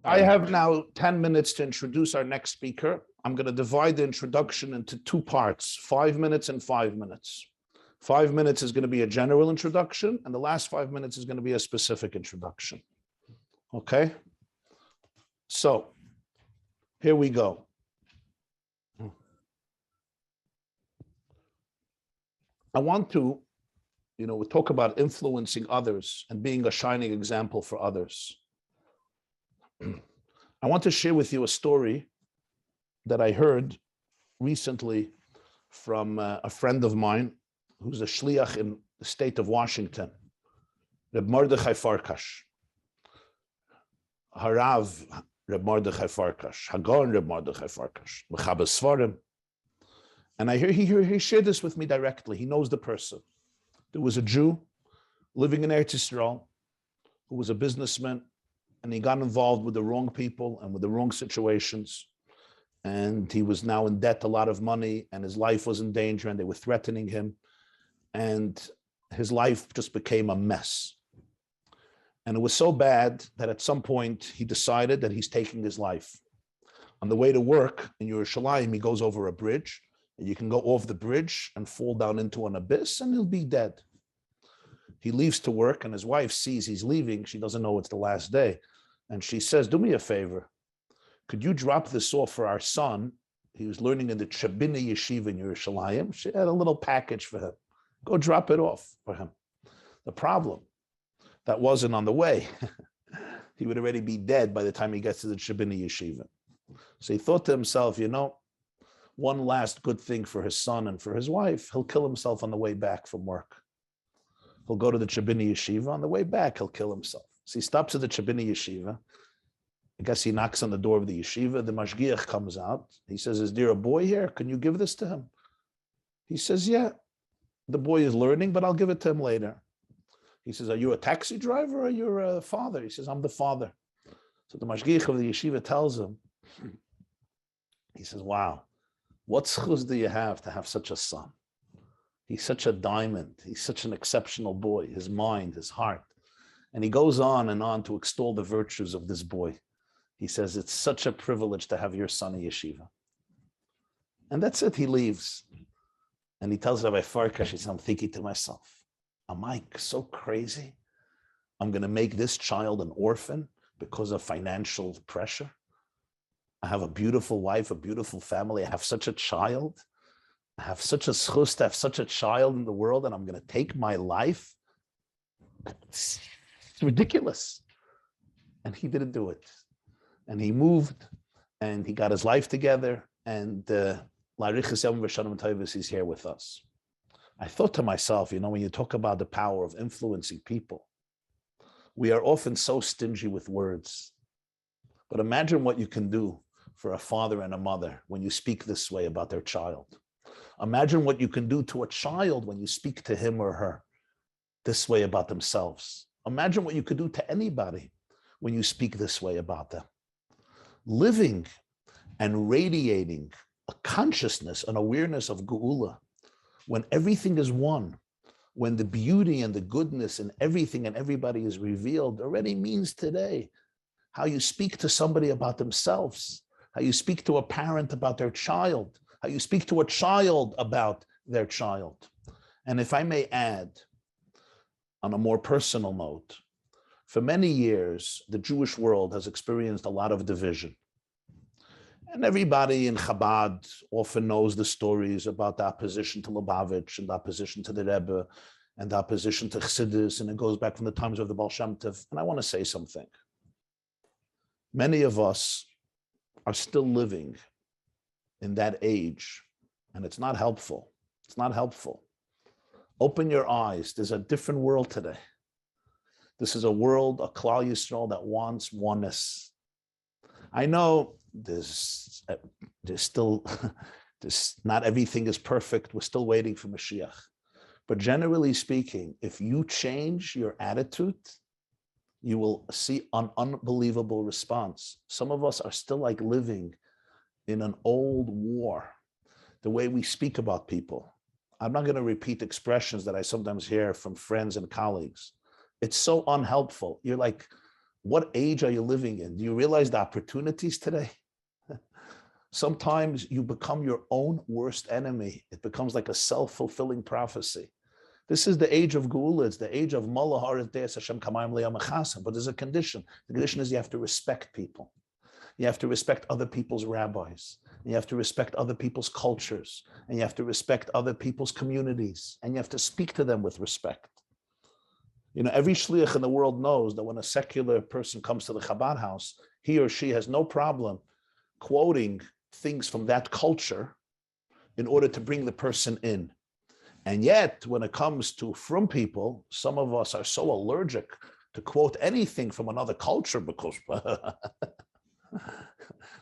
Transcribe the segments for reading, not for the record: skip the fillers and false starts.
I have now 10 minutes to introduce our next speaker. I'm going to divide the introduction into two parts, 5 minutes and 5 minutes. 5 minutes is going to be a general introduction, and the last 5 minutes is going to be a specific introduction. Okay? So, here we go. I want to, we talk about influencing others and being a shining example for others. I want to share with you a story that I heard recently from a friend of mine who's a shliach in the state of Washington, Reb Mordechai Farkash, Harav Reb Mordechai Farkash, Hagon Reb Mordechai Farkash, Mechaber Svarim. And I hear he shared this with me directly. He knows the person. There was a Jew living in Eretz Yisrael who was a businessman, and he got involved with the wrong people and with the wrong situations. And he was now in debt, a lot of money, and his life was in danger, and they were threatening him. And his life just became a mess. And it was so bad that at some point he decided that he's taking his life. On the way to work in Yerushalayim, he goes over a bridge, and you can go off the bridge and fall down into an abyss, and he'll be dead. He leaves to work, and his wife sees he's leaving. She doesn't know it's the last day. And she says, do me a favor. Could you drop this off for our son? He was learning in the Chabina Yeshiva in Yerushalayim. She had a little package for him. Go drop it off for him. The problem, that wasn't on the way. He would already be dead by the time he gets to the Chabina Yeshiva. So he thought to himself, one last good thing for his son and for his wife, he'll kill himself on the way back from work. He'll go to the Chabina Yeshiva. On the way back, he'll kill himself. So he stops at the Chabina Yeshiva. I guess he knocks on the door of the yeshiva. The mashgiach comes out. He says, is there a boy here? Can you give this to him? He says, yeah. The boy is learning, but I'll give it to him later. He says, are you a taxi driver or you're a father? He says, I'm the father. So the mashgiach of the yeshiva tells him, he says, wow, what schus do you have to have such a son? He's such a diamond. He's such an exceptional boy, his mind, his heart. And he goes on and on to extol the virtues of this boy. He says, it's such a privilege to have your son in yeshiva. And that's it, he leaves. And he tells Rabbi Farkash, he says, I'm thinking to myself, am I so crazy? I'm going to make this child an orphan because of financial pressure. I have a beautiful wife, a beautiful family. I have such a child. I have such a schus to have such a child in the world, and I'm going to take my life. It's ridiculous. And he didn't do it. And he moved, and he got his life together, and he's here with us. I thought to myself, when you talk about the power of influencing people, we are often so stingy with words. But imagine what you can do for a father and a mother when you speak this way about their child. Imagine what you can do to a child when you speak to him or her this way about themselves. Imagine what you could do to anybody when you speak this way about them. Living and radiating a consciousness, an awareness of Geula, when everything is one, when the beauty and the goodness and everything and everybody is revealed, already means today how you speak to somebody about themselves, how you speak to a parent about their child, how you speak to a child about their child. And if I may add, on a more personal note, for many years, the Jewish world has experienced a lot of division. And everybody in Chabad often knows the stories about the opposition to Lubavitch and the opposition to the Rebbe and the opposition to Chassidus, and it goes back from the times of the Baal Shem Tov. And I want to say something. Many of us are still living in that age, and it's not helpful. It's not helpful. Open your eyes. There's a different world today. This is a world, a Klal Yisrael that wants oneness. I know there's still, not everything is perfect. We're still waiting for Mashiach. But generally speaking, if you change your attitude, you will see an unbelievable response. Some of us are still like living in an old war, the way we speak about people. I'm not going to repeat expressions that I sometimes hear from friends and colleagues. It's so unhelpful. You're like, what age are you living in? Do you realize the opportunities today? Sometimes you become your own worst enemy. It becomes like a self-fulfilling prophecy. This is the age of Geula. It's the age of Malahar Deis Hashem Kamayim Le'amachasa. But there's a condition. The condition is you have to respect people. You have to respect other people's rabbis. You have to respect other people's cultures. And you have to respect other people's communities. And you have to speak to them with respect. You know, every shliach in the world knows that when a secular person comes to the Chabad house, he or she has no problem quoting things from that culture in order to bring the person in. And yet, when it comes to from people, some of us are so allergic to quote anything from another culture because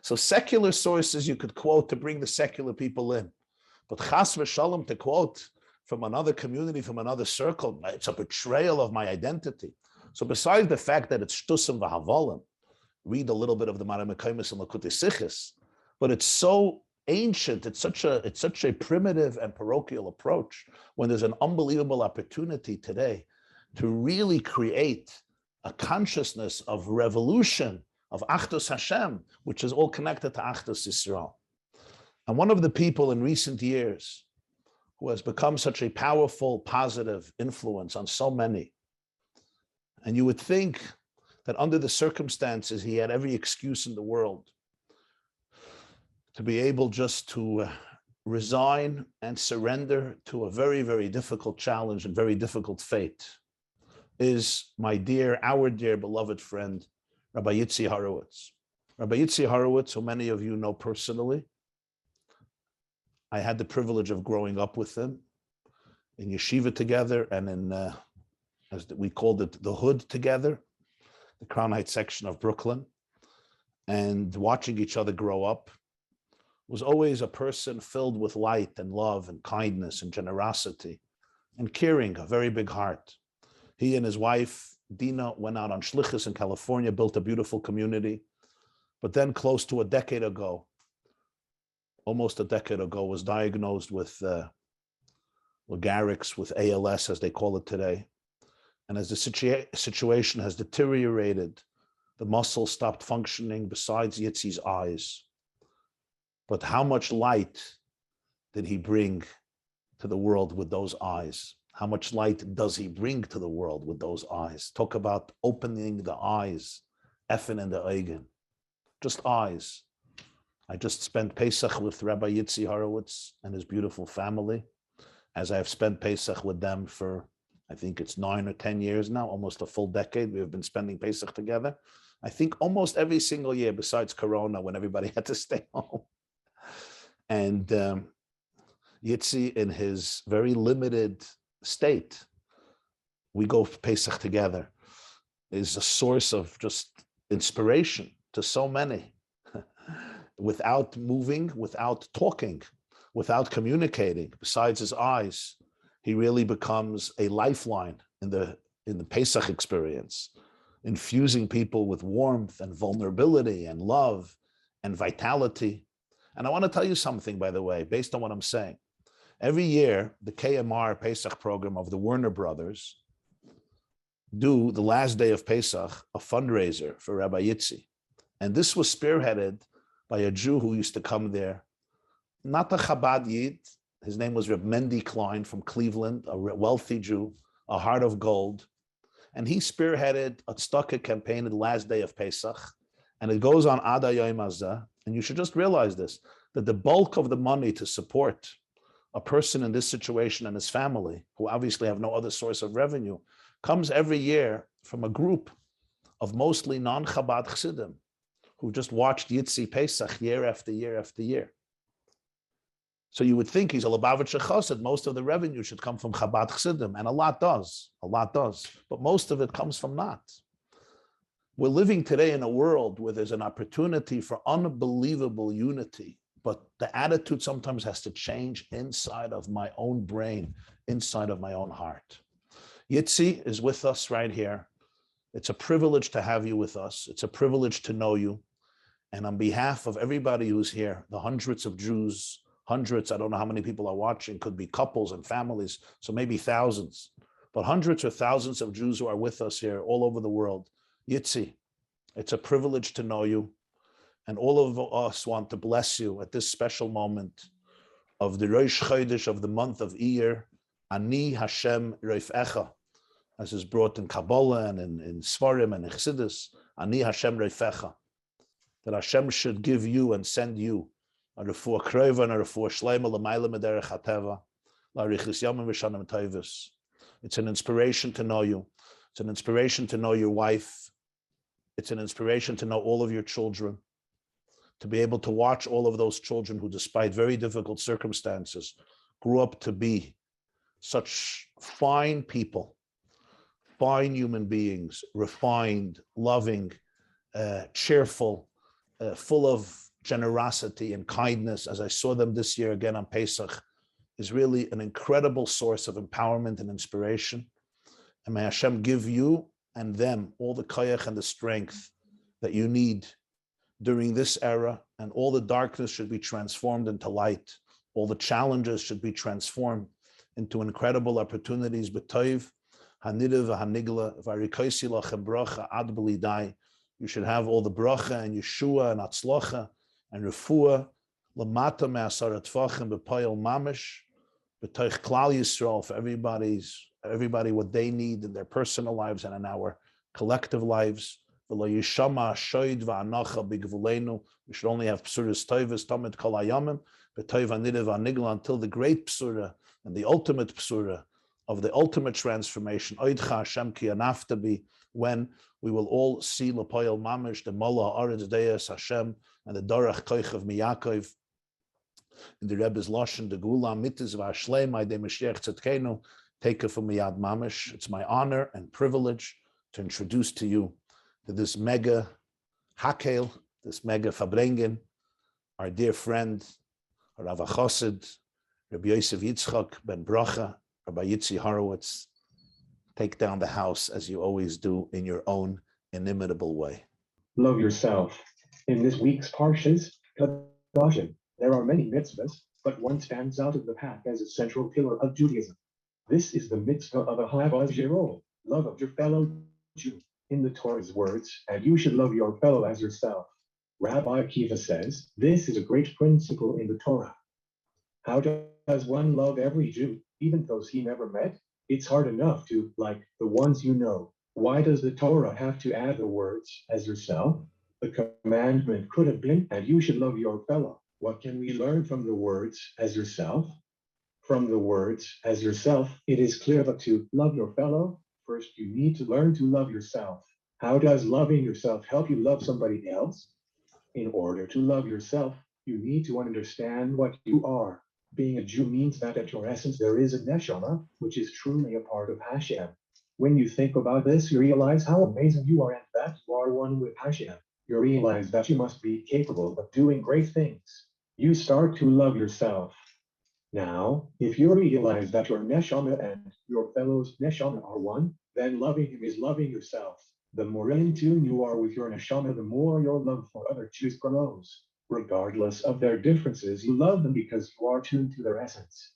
so secular sources you could quote to bring the secular people in. But chas v'shalom to quote from another community, from another circle, it's a betrayal of my identity. So besides the fact that it's shtusim v'havolim, read a little bit of the Mara Mekaymis and Lakutei Sichos, but it's so ancient, it's such a primitive and parochial approach when there's an unbelievable opportunity today to really create a consciousness of revolution, of Achdus Hashem, which is all connected to Achdus Yisrael. And one of the people in recent years who has become such a powerful, positive influence on so many, and you would think that under the circumstances, he had every excuse in the world to be able just to resign and surrender to a very, very difficult challenge and very difficult fate, is our dear beloved friend, Rabbi Yitzi Hurwitz. Rabbi Yitzi Hurwitz, who many of you know personally, I had the privilege of growing up with him in yeshiva together and in, as we called it, the hood together, the Crown Heights section of Brooklyn, and watching each other grow up. Was always a person filled with light and love and kindness and generosity and caring, a very big heart. He and his wife, Dina, went out on shlichus in California, built a beautiful community. But then close to almost a decade ago, was diagnosed with Lou Gehrig's, with ALS, as they call it today. And as the situation has deteriorated, the muscles stopped functioning besides Yitzi's eyes. But how much light did he bring to the world with those eyes? How much light does he bring to the world with those eyes? Talk about opening the eyes, effen in the Eigen, just eyes. I just spent Pesach with Rabbi Yitzi Hurwitz and his beautiful family, as I have spent Pesach with them for, I think it's 9 or 10 years now, almost a full decade. We have been spending Pesach together. I think almost every single year besides Corona, when everybody had to stay home. And Yitzi, in his very limited state, we go Pesach together, is a source of just inspiration to so many. Without moving, without talking, without communicating, besides his eyes, he really becomes a lifeline in the Pesach experience, infusing people with warmth and vulnerability and love and vitality. And I want to tell you something, by the way, based on what I'm saying. Every year, the KMR Pesach program of the Werner brothers do, the last day of Pesach, a fundraiser for Rabbi Yitzi. And this was spearheaded by a Jew who used to come there, not a Chabad Yid. His name was Reb Mendy Klein from Cleveland, a wealthy Jew, a heart of gold. And he spearheaded a tzedakah campaign the last day of Pesach. And it goes on Ad Hayom Hazeh. And you should just realize this, that the bulk of the money to support a person in this situation and his family, who obviously have no other source of revenue, comes every year from a group of mostly non-Chabad Chassidim who just watched Yitzi Pesach year after year after year. So you would think he's a Lubavitcher Chassid, most of the revenue should come from Chabad Chassidim, and a lot does, but most of it comes from not. We're living today in a world where there's an opportunity for unbelievable unity, but the attitude sometimes has to change inside of my own brain, inside of my own heart. Yitzi is with us right here. It's a privilege to have you with us. It's a privilege to know you. And on behalf of everybody who's here, the hundreds of Jews, hundreds, I don't know how many people are watching, could be couples and families, so maybe thousands, but hundreds or thousands of Jews who are with us here all over the world. Yitzi, It's a privilege to know you. And all of us want to bless you at this special moment of the Rosh Chodesh of the month of Iyar, Ani Hashem Reifecha, as is brought in Kabbalah and in Svarim and in Chassidus, Ani Hashem Reifecha, that Hashem should give you and send you a refuah krova and a refuah shleima l'mayla mederech hateva, la'arichis yamim v'shanim tovos. It's an inspiration to know you. It's an inspiration to know your wife. It's an inspiration to know all of your children, to be able to watch all of those children who, despite very difficult circumstances, grew up to be such fine people, fine human beings, refined, loving, cheerful, full of generosity and kindness, as I saw them this year again on Pesach, is really an incredible source of empowerment and inspiration. And may Hashem give you and them all the koyach and the strength that you need during this era, and all the darkness should be transformed into light. All the challenges should be transformed into incredible opportunities. B'toiv, hanidav, hanigla, varikoisi lachem bracha ad b'lidai. You should have all the bracha and Yeshua and atzlocha and refuah lamata me'asarat tvachim b'poyel mamish b'toich klal Yisrael, for everybody what they need in their personal lives and in our collective lives. We should only have psuras toivas tamid kol hayamim b'toiv hanidav hanigla, until the great psura and the ultimate psura of the ultimate transformation, oidcha Hashem ki anaftabi, when we will all see L'Poyel Mamish, the Mola Aretz Deis Hashem, and the Dorach Koich of Miyakov, in the Rebbe's Lashon, the Gula Mitzvah V'Ashleimai de Mashiach Tzedkenu, take it from Miyad Mamish. It's my honor and privilege to introduce to you to this mega Hakel, this mega Farbrengen, our dear friend, Rav Chosid, Rabbi Yosef Yitzchak ben Bracha, Rabbi Yitzi Hurwitz. Take down the house as you always do in your own inimitable way. Love yourself. In this week's Parshas, Kedoshim, there are many mitzvahs, but one stands out of the pack as a central pillar of Judaism. This is the mitzvah of Ahavas Jerol, love of your fellow Jew. In the Torah's words, and you should love your fellow as yourself. Rabbi Akiva says, this is a great principle in the Torah. How does one love every Jew, even those he never met? It's hard enough to like the ones you know. Why does the Torah have to add the words, as yourself? The commandment could have been, and you should love your fellow. What can we learn from the words, as yourself? From the words, as yourself, it is clear that to love your fellow, first you need to learn to love yourself. How does loving yourself help you love somebody else? In order to love yourself, you need to understand what you are. Being a Jew means that at your essence there is a neshama, which is truly a part of Hashem. When you think about this, you realize how amazing you are and that you are one with Hashem. You realize that you must be capable of doing great things. You start to love yourself. Now, if you realize that your neshama and your fellow's neshama are one, then loving him is loving yourself. The more in tune you are with your neshama, the more your love for other Jews grows. Regardless of their differences, you love them because you are tuned to their essence.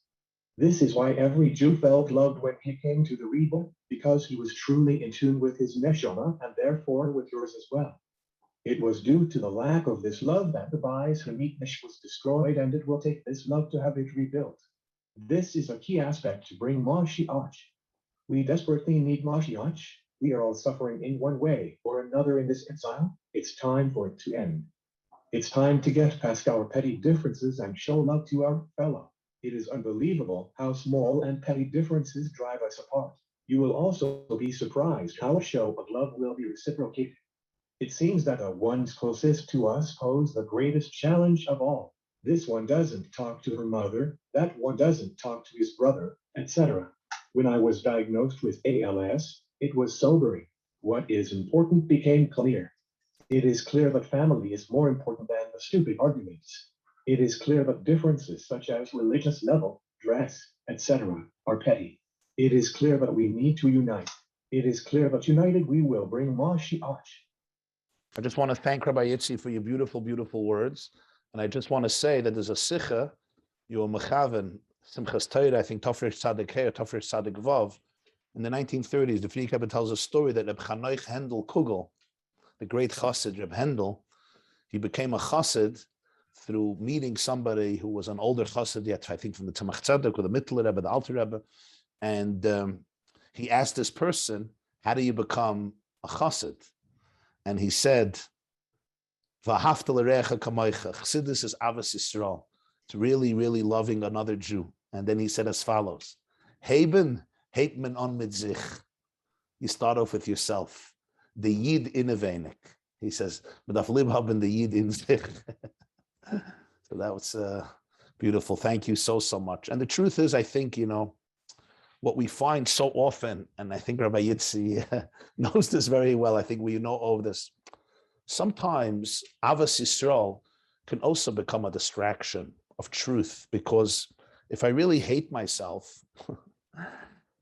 This is why every Jew felt loved when he came to the Rebbe, because he was truly in tune with his neshama and therefore with yours as well. It was due to the lack of this love that the Bais Hamikdash was destroyed, and it will take this love to have it rebuilt. This is a key aspect to bring Mashiach. We desperately need Mashiach. We are all suffering in one way or another in this exile. It's time for it to end. It's time to get past our petty differences and show love to our fellow. It is unbelievable how small and petty differences drive us apart. You will also be surprised how a show of love will be reciprocated. It seems that the ones closest to us pose the greatest challenge of all. This one doesn't talk to her mother, that one doesn't talk to his brother, etc. When I was diagnosed with ALS, it was sobering. What is important became clear. It is clear that family is more important than the stupid arguments. It is clear that differences such as religious level, dress, etc. are petty. It is clear that we need to unite. It is clear that united we will bring Mashiach. I just want to thank Rabbi Yitzi for your beautiful, beautiful words. And I just want to say that there's a sicha, you're mechaven, Simchas Torah, I think Tafresh Tzadik He or Tafresh Tzadik Vav. In the 1930s, the Frierdiker Rebbe tells a story that Reb Chanoich Hendel Kugel, the great chassid Reb Hendel, he became a chassid through meeting somebody who was an older chassid yet, I think from the Tzemach Tzedek or the Mittler Rebbe, the Alter Rebbe, and he asked this person, how do you become a chassid? And he said, V'ahavta l'recha kamoicha. Chassidus is Avos Yisrael. It's really, really loving another Jew. And then he said as follows, Heben, heit men on mitzich. You start off with yourself. The Yid innevenik. He says, Medaf lib haben the Yid in sich. So that was beautiful. Thank you so much. And the truth is, I think, what we find so often, and I think Rabbi Yitzi knows this very well. I think we know all of this. Sometimes Avos Yisrael can also become a distraction of truth, because if I really hate myself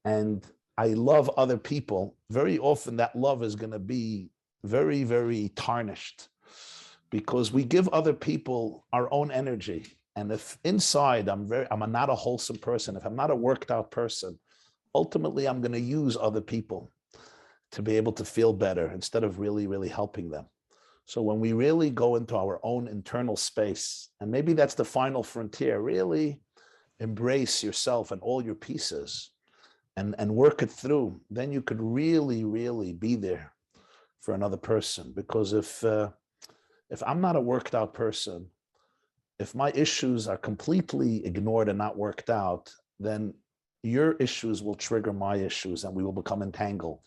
and I love other people, very often that love is going to be very, very tarnished, because we give other people our own energy. And if inside I'm not a wholesome person, if I'm not a worked out person, ultimately I'm going to use other people to be able to feel better instead of really, really helping them. So when we really go into our own internal space, and maybe that's the final frontier, really embrace yourself and all your pieces and work it through, then you could really, really be there for another person. Because if I'm not a worked out person, if my issues are completely ignored and not worked out, then your issues will trigger my issues and we will become entangled.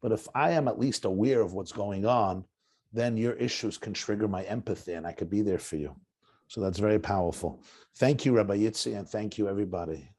But if I am at least aware of what's going on, then your issues can trigger my empathy and I could be there for you. So that's very powerful. Thank you, Rabbi Yitzi, and thank you, everybody.